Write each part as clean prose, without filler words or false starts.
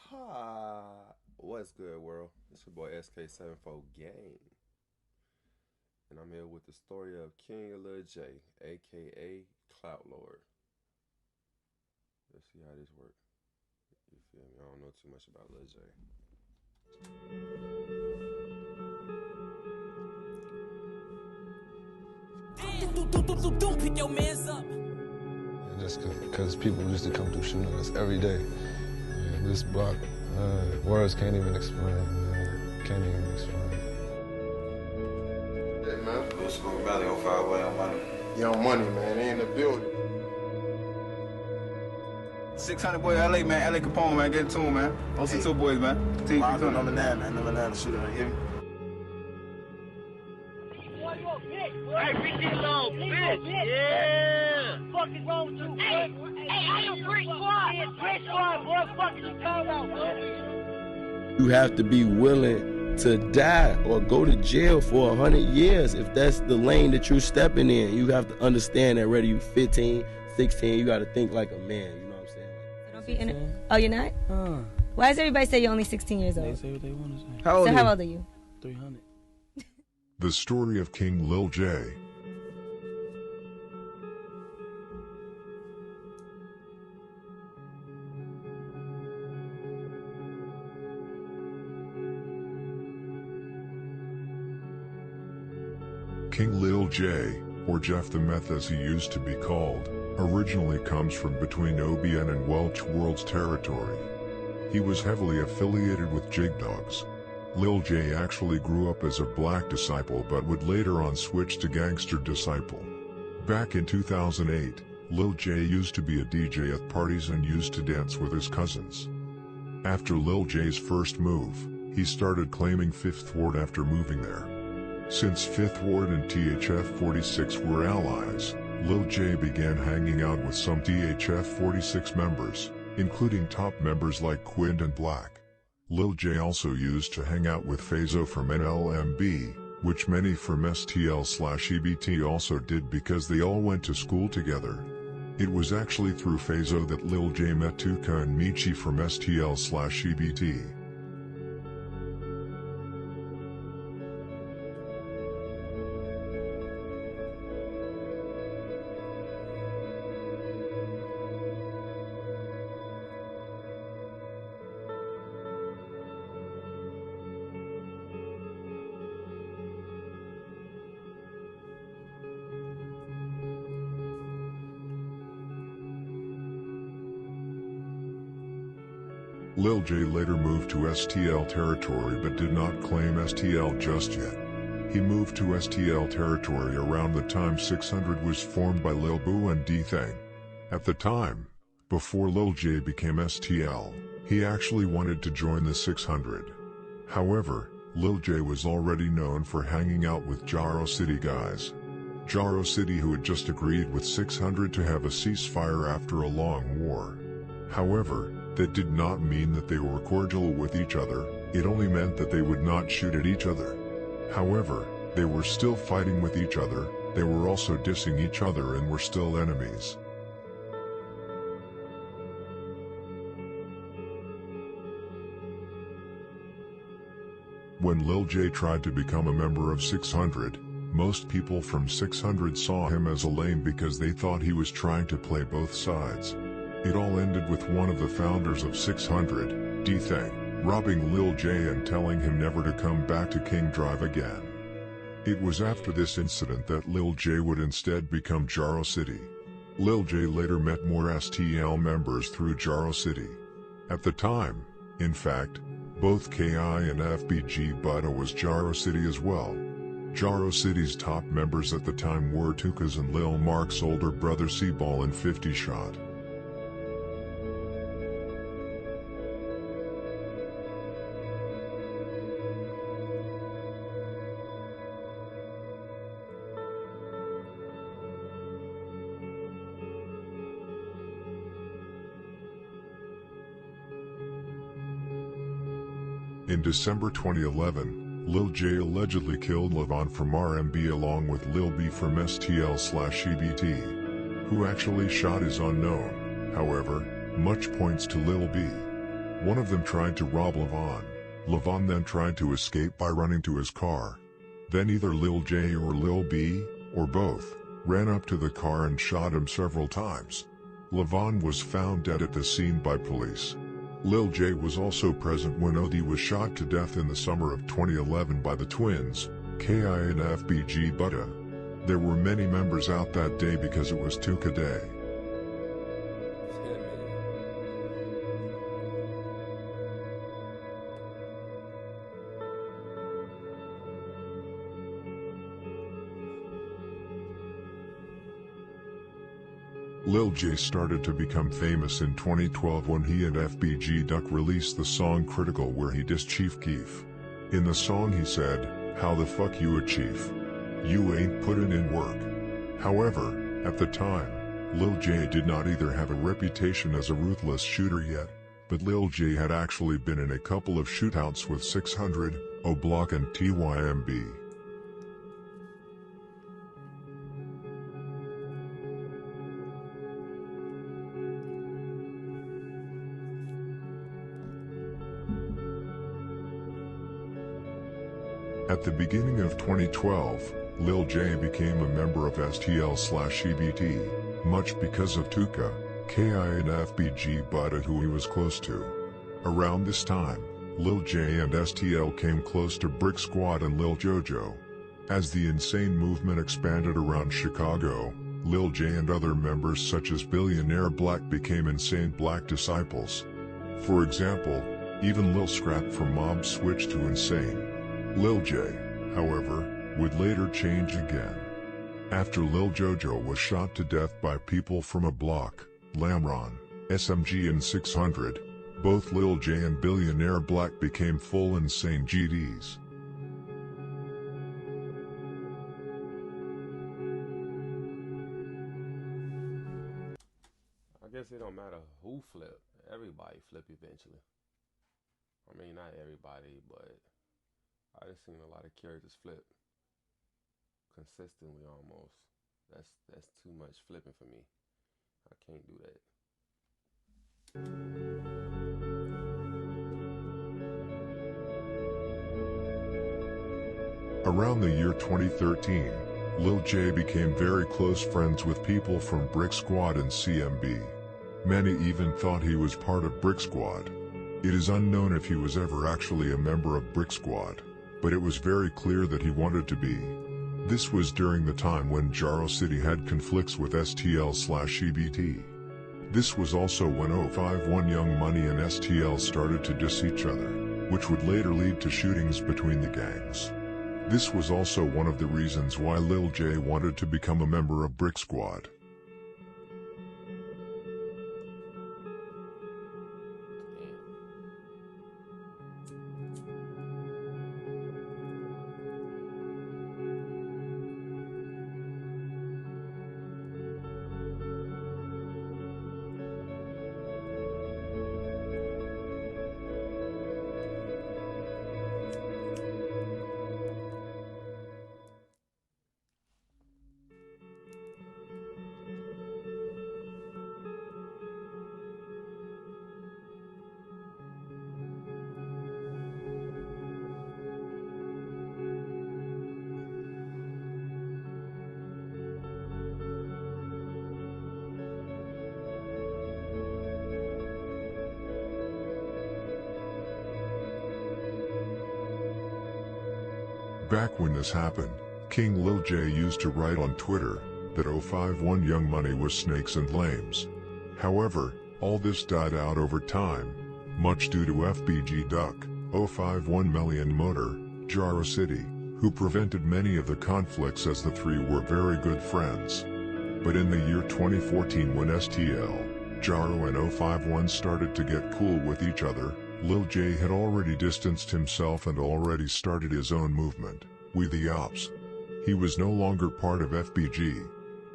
Ha! What's good, world? It's your boy SK74 Gang, and I'm here with the story of King Lil J, aka Clout Lord. Let's see how this works. You feel me? I don't know too much about Lil J. Pick your mans up. Just because people used to come through shooting us every day. Yeah, this block, words can't even explain, man. Can't even explain. Hey, man. Let's go Valley on 5 way on money. Young Money, man. They in the building. 600 boy, LA, man. LA Capone, man. Get it to him, man. Those are two boys, man. Team Number 9, man. Number 9 shooter, you hear me? Hey, bitch, you little bitch. Yeah. Fuck is wrong with you? Hey, I am Brick Squad. Brick Squad, boy. Fuck is you talking about, bro? You have to be willing to die or go to jail for 100 years if that's the lane that you're stepping in. You have to understand that whether you 15, 16, you got to think like a man. You know what I'm saying? Don't be in it. Oh, you're not? Why does everybody say you're only 16 years They old? say what they want to say. How old So are how you? old are you? 300. The story of King Lil J. King Lil J, or Jeff the Meth as he used to be called, originally comes from between OBN and Welch World's territory. He was heavily affiliated with Jig Dogs. Lil J actually grew up as a black disciple but would later on switch to gangster disciple. Back in 2008, Lil J used to be a DJ at parties and used to dance with his cousins. After Lil J's first move, he started claiming Fifth Ward after moving there. Since Fifth Ward and THF 46 were allies, Lil J began hanging out with some THF 46 members, including top members like Quinn and Black. Lil J also used to hang out with Fazo from NLMB, which many from STL/EBT also did because they all went to school together. It was actually through Fazo that Lil J met Tuka and Michi from STL/EBT. Lil J later moved to STL territory but did not claim STL just yet. He moved to STL territory around the time 600 was formed by Lil Boo and D-Thang. At the time, before Lil J became STL, he actually wanted to join the 600. However, Lil J was already known for hanging out with Jaro City guys. Jaro City who had just agreed with 600 to have a ceasefire after a long war. However, that did not mean that they were cordial with each other, it only meant that they would not shoot at each other. However, they were still fighting with each other, they were also dissing each other and were still enemies. When Lil J tried to become a member of 600, most people from 600 saw him as a lame because they thought he was trying to play both sides. It all ended with one of the founders of 600, D-Thang, robbing Lil J and telling him never to come back to King Drive again. It was after this incident that Lil J would instead become Jaro City. Lil J later met more STL members through Jaro City. At the time, in fact, both KI and FBG Buddha was Jaro City as well. Jaro City's top members at the time were Tukas and Lil Mark's older brother C-Ball and 50 Shot. In December 2011, Lil J allegedly killed Levon from RMB along with Lil B from STL/EBT. Who actually shot is unknown, however, much points to Lil B. One of them tried to rob Levon. Levon then tried to escape by running to his car. Then either Lil J or Lil B, or both, ran up to the car and shot him several times. Levon was found dead at the scene by police. Lil J was also present when OD was shot to death in the summer of 2011 by the twins, KI and FBG Butta. There were many members out that day because it was Tuka Day. Lil J started to become famous in 2012 when he and FBG Duck released the song Critical, where he dissed Chief Keef. In the song he said, "How the fuck you a chief? You ain't putting in work." However, at the time, Lil J did not either have a reputation as a ruthless shooter yet, but Lil J had actually been in a couple of shootouts with 600, O-Block and TYMB. At the beginning of 2012, Lil J became a member of STL/EBT, much because of Tuka, KI and FBG Butta, who he was close to. Around this time, Lil J and STL came close to Brick Squad and Lil Jojo. As the Insane movement expanded around Chicago, Lil J and other members such as Billionaire Black became Insane Black disciples. For example, even Lil Scrap from Mob switched to Insane. Lil J, however, would later change again. After Lil Jojo was shot to death by people from a block, Lamron, SMG and 600, both Lil J and Billionaire Black became full Insane GDs. I guess it don't matter who flip. Everybody flip eventually. I mean, not everybody, but I just seen a lot of characters flip consistently almost. That's too much flipping for me. I can't do that. Around the year 2013, Lil J became very close friends with people from Brick Squad and CMB. Many even thought he was part of Brick Squad. It is unknown if he was ever actually a member of Brick Squad, but it was very clear that he wanted to be. This was during the time when Jaro City had conflicts with STL/EBT. This was also when 051 Young Money and STL started to diss each other, which would later lead to shootings between the gangs. This was also one of the reasons why Lil J wanted to become a member of Brick Squad. Back when this happened, King Lil J used to write on Twitter that 051 Young Money was snakes and lames. However, all this died out over time, much due to FBG Duck, 051 Melly and Motor, Jaro City, who prevented many of the conflicts as the three were very good friends. But in the year 2014, when STL, Jaro and 051 started to get cool with each other, Lil J had already distanced himself and already started his own movement, We the Ops. He was no longer part of FBG.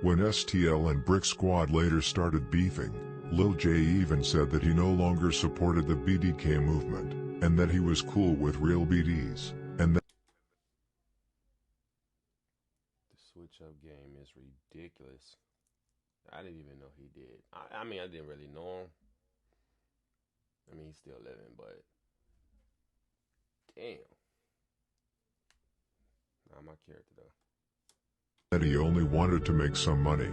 When STL and Brick Squad later started beefing, Lil J even said that he no longer supported the BDK movement, and that he was cool with real BDs, and that the switch up game is ridiculous. I didn't even know he did. I mean, I didn't really know him. I mean, he's still living, but damn. Not my character though. That he only wanted to make some money.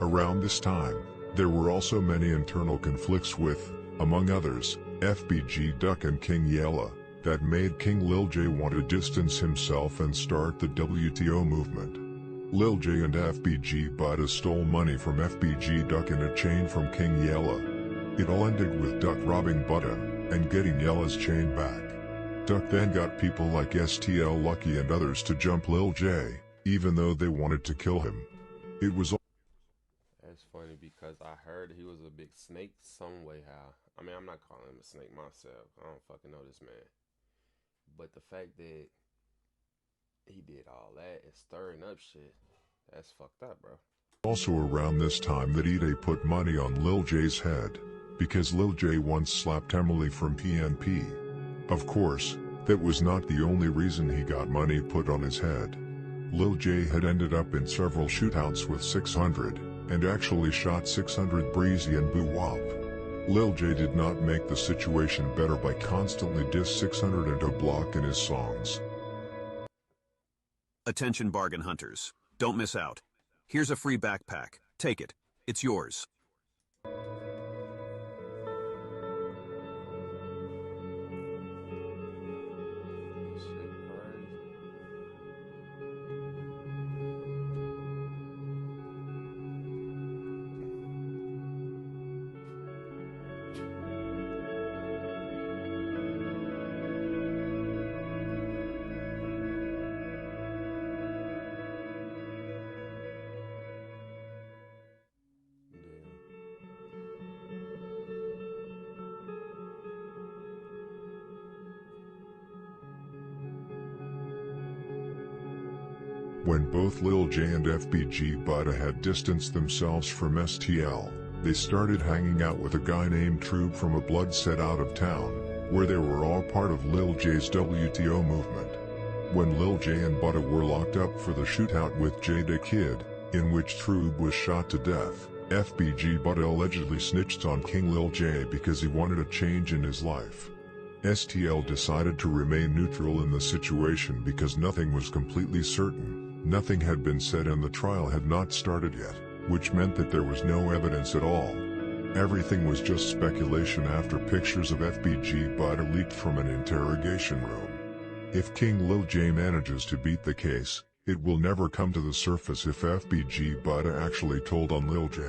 Around this time, there were also many internal conflicts with, among others, FBG Duck and King Yella, that made King Lil J want to distance himself and start the WTO movement. Lil J and FBG Buddha stole money from FBG Duck in a chain from King Yella. It all ended with Duck robbing Buddha and getting Yella's chain back. Duck then got people like STL Lucky and others to jump Lil J, even though they wanted to kill him. It was That's funny because I heard he was a big snake some way how. I mean, I'm not calling him a snake myself. I don't fucking know this man. But the fact that he did all that and stirring up shit, that's fucked up, bro. also around this time that Ide put money on Lil J's head, because Lil J once slapped Emily from PNP. Of course, that was not the only reason he got money put on his head. Lil J had ended up in several shootouts with 600, and actually shot 600 Breezy and Boo Wop. Lil J did not make the situation better by constantly diss 600 and a block in his songs. Attention bargain hunters. Don't miss out. Here's a free backpack. Take it. It's yours. When both Lil J and FBG Buddha had distanced themselves from STL, they started hanging out with a guy named Troob from a blood set out of town, where they were all part of Lil J's WTO movement. When Lil J and Buddha were locked up for the shootout with Jada Kid, in which Troob was shot to death, FBG Buddha allegedly snitched on King Lil J because he wanted a change in his life. STL decided to remain neutral in the situation because nothing was completely certain. Nothing had been said and the trial had not started yet, which meant that there was no evidence at all. Everything was just speculation after pictures of FBG Buddha leaked from an interrogation room. If King Lil J manages to beat the case, it will never come to the surface if FBG Buddha actually told on Lil J.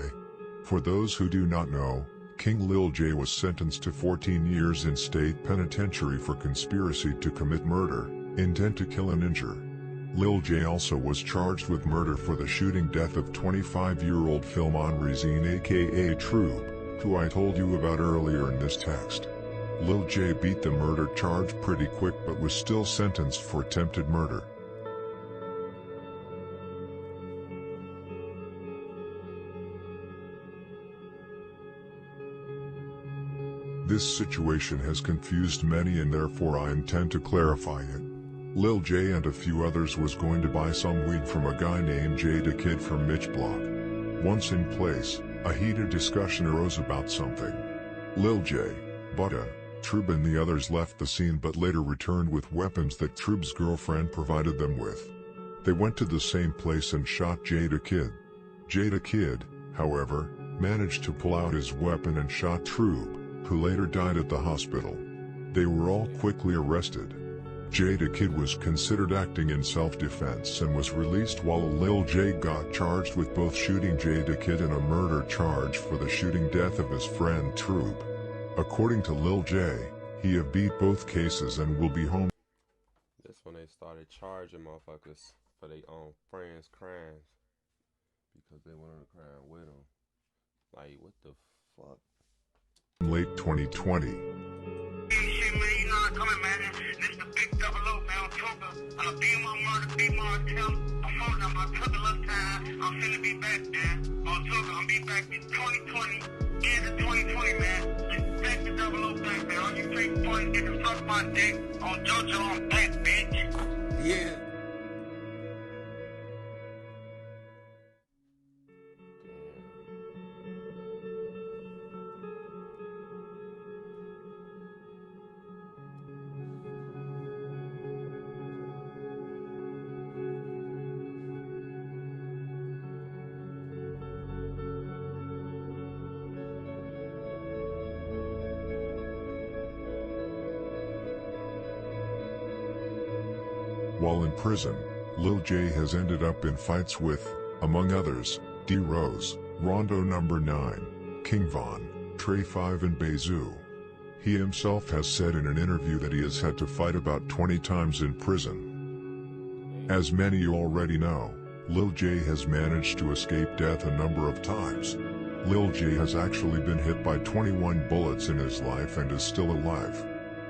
For those who do not know, King Lil J was sentenced to 14 years in state penitentiary for conspiracy to commit murder, intent to kill and injure. Lil J also was charged with murder for the shooting death of 25-year-old Philmon Razine aka Troob, who I told you about earlier in this text. Lil J beat the murder charge pretty quick but was still sentenced for attempted murder. This situation has confused many and therefore I intend to clarify it. Lil J and a few others was going to buy some weed from a guy named Jada Kid from Mitch Block. Once in place, a heated discussion arose about something. Lil J, Buddha, Troob and the others left the scene but later returned with weapons that Troob's girlfriend provided them with. They went to the same place and shot Jada Kid. Jada Kid, however, managed to pull out his weapon and shot Troob, who later died at the hospital. They were all quickly arrested. Jada Kid was considered acting in self-defense and was released while Lil J got charged with both shooting Jada Kid and a murder charge for the shooting death of his friend Troob. According to Lil J, he have beat both cases and will be home. That's when they started charging motherfuckers for their own friends' crimes because they wanted to crime with them. Like, what the fuck? Late 2020. Shit, man, you know I'm coming, man. This is the big 00, man. I'm talking. I'm being my murder, be my attempt. I'm holding up. I took a little time. I'm finna be back there. I'm talking. I'm be back in 2020. End of 2020, man. Back to 00 back there. street before you get to suck my dick. On JoJo, I'm back, bitch. Yeah. While in prison, Lil J has ended up in fights with, among others, D Rose, Rondo Number 9, King Von, Trey 5 and Bazoo. He himself has said in an interview that he has had to fight about 20 times in prison. As many already know, Lil J has managed to escape death a number of times. Lil J has actually been hit by 21 bullets in his life and is still alive.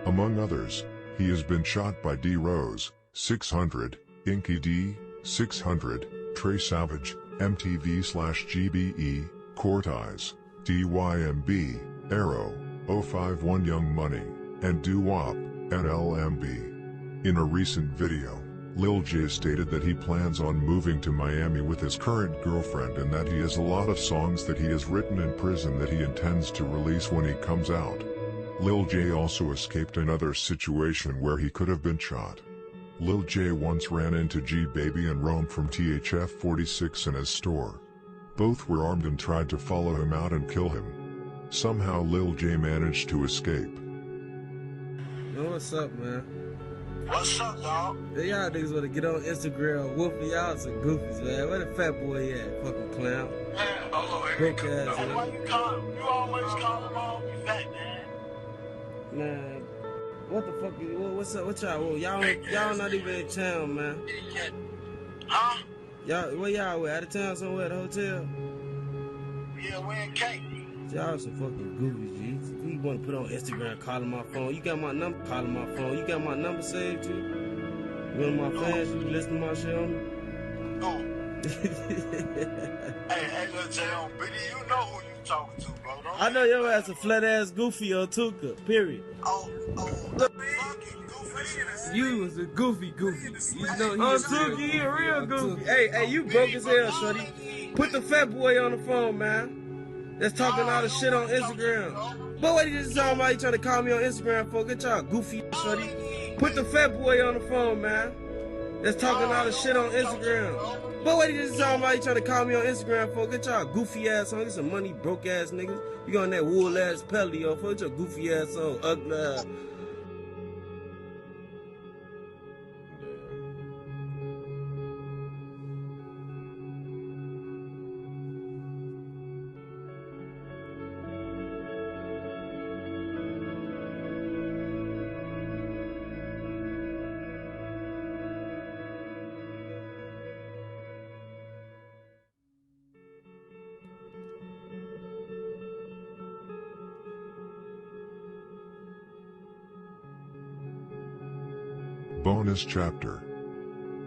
Among others, he has been shot by D Rose, 600, Inky D, 600, Trey Savage, MTV/GBE, Court Eyes, DYMB, Arrow, 051 Young Money, and Doo-Wop, and LMB. In a recent video, Lil J stated that he plans on moving to Miami with his current girlfriend and that he has a lot of songs that he has written in prison that he intends to release when he comes out. Lil J also escaped another situation where he could have been shot. Lil J once ran into G-Baby and Rome from THF 46 in his store. Both were armed and tried to follow him out and kill him. Somehow Lil J managed to escape. Yo, what's up, man? What's up, dog? Hey, y'all niggas wanna get on Instagram, whooping y'all some goofies, man. Where the fat boy at? Fucking clown. Man, Broke ass, hey, why you call him? You always call him all fat, man. Man, what the fuck is, what's up, what y'all, y'all not even in town, man. Huh? Y'all, where y'all at? Out of town somewhere at the hotel? Yeah, we in Cape. Y'all some fucking goofies, G. You wanna put on Instagram, calling my phone. You got my number, calling my phone. You got my number saved, G? You one of my fans, you listen to my shit on me? Hey, little J on Biddy, you know who you talking to, bro. Don't I know your ass a flat ass goofy on Tuka, period. You was a goofy. You know he On Tuka, you a real goofy. Hey, you broke as hell, shorty. Put the fat boy on the phone, man. That's talking all the shit on Instagram. But what you just talking about? You trying to call me on Instagram for? Get y'all goofy, shorty. Put the fat boy on the phone, man. That's talking all the shit on Instagram. But what you just talking about? You trying to call me on Instagram for? Get y'all goofy ass on. Get some money broke ass niggas. You got on that wool ass pelly off. Get your goofy ass on. Ugly ass. Bonus chapter.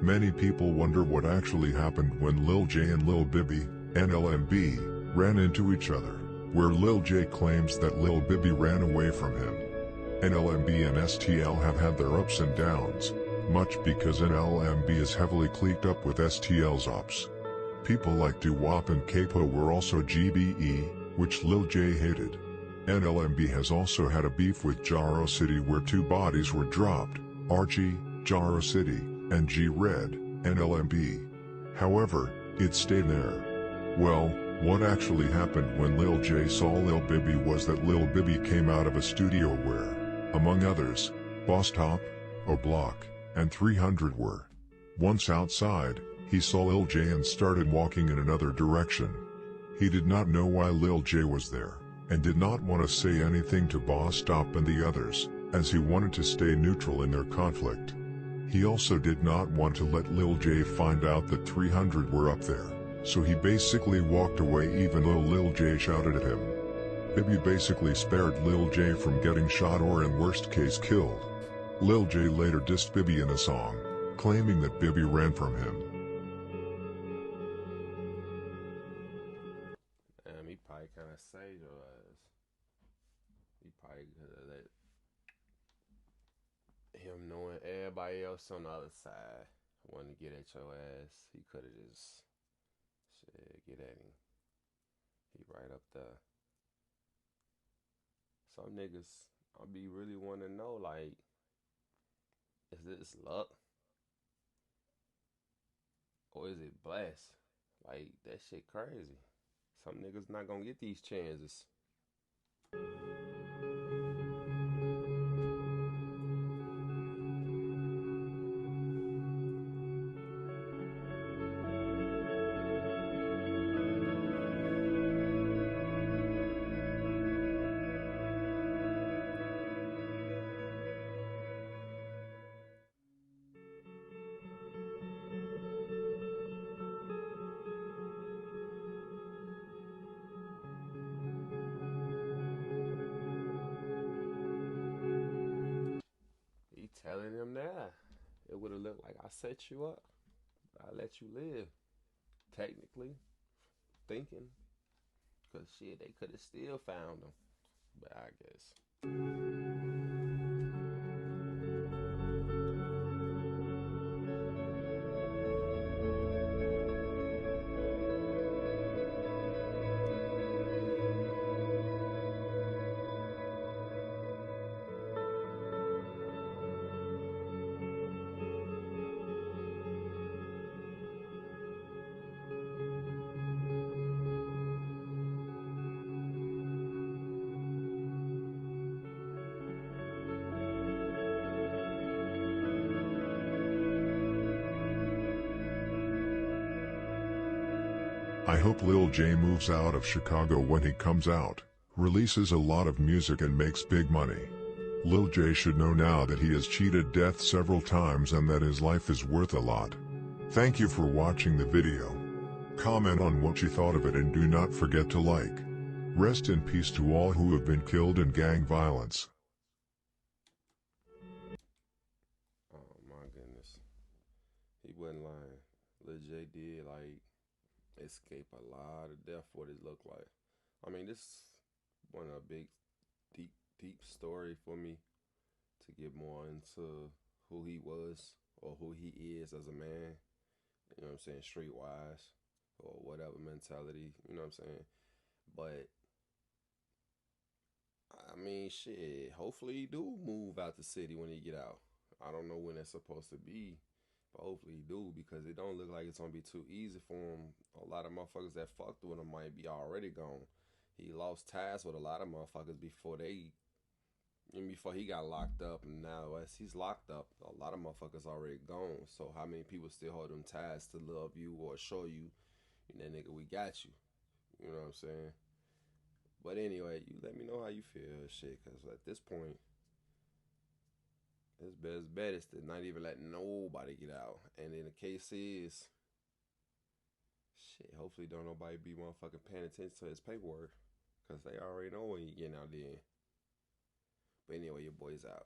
Many people wonder what actually happened when Lil J and Lil Bibby, NLMB, ran into each other, where Lil J claims that Lil Bibby ran away from him. NLMB and STL have had their ups and downs, much because NLMB is heavily cliqued up with STL's ops. People like Doo-Wop and Capo were also GBE, which Lil J hated. NLMB has also had a beef with Jaro City where two bodies were dropped, Archie, Jaro City, and G-Red, NLMB. However, it stayed there. Well, what actually happened when Lil J saw Lil Bibby was that Lil Bibby came out of a studio where, among others, Boss Top, O'Block, and 300 were. Once outside, he saw Lil J and started walking in another direction. He did not know why Lil J was there, and did not want to say anything to Boss Top and the others, as he wanted to stay neutral in their conflict. He also did not want to let Lil J find out that 300 were up there, so he basically walked away even though Lil J shouted at him. Bibby basically spared Lil J from getting shot or in worst case killed. Lil J later dissed Bibby in a song, claiming that Bibby ran from him. He probably kind of saved your ass. He probably could have let him knowing everybody else on the other side wanting to get at your ass, he could have just shit, get at him. He right up there. Some niggas, I be really wanting to know, like, is this luck or is it blessed? Like, that shit crazy. Some niggas not gonna get these chances. He telling him that. It would have looked like I set you up. I let you live. Technically, thinking. Because shit, they could have still found him. But I guess. I hope Lil J moves out of Chicago when he comes out, releases a lot of music and makes big money. Lil J should know now that he has cheated death several times and that his life is worth a lot. Thank you for watching the video. Comment on what you thought of it and do not forget to like. Rest in peace to all who have been killed in gang violence. Oh my goodness. He wasn't lying. Lil J did like escape a lot of death, what it looked like. I mean, this one a big, deep story for me to get more into who he was or who he is as a man. You know what I'm saying? Streetwise or whatever mentality. You know what I'm saying? But I mean, shit. Hopefully he do move out the city when he get out. I don't know when it's supposed to be. But hopefully he do, because it don't look like it's gonna be too easy for him. A lot of motherfuckers that fucked with him might be already gone. He lost ties with a lot of motherfuckers before he got locked up, and now as he's locked up, a lot of motherfuckers already gone. So how many people still hold them ties to love you or show you, that nigga, we got you. You know what I'm saying? But anyway, you let me know how you feel, shit, because at this point, his best bet is to not even let nobody get out. And then the case is, shit, hopefully don't nobody be motherfucking paying attention to his paperwork, because they already know when he getting out there. But anyway, your boy's out.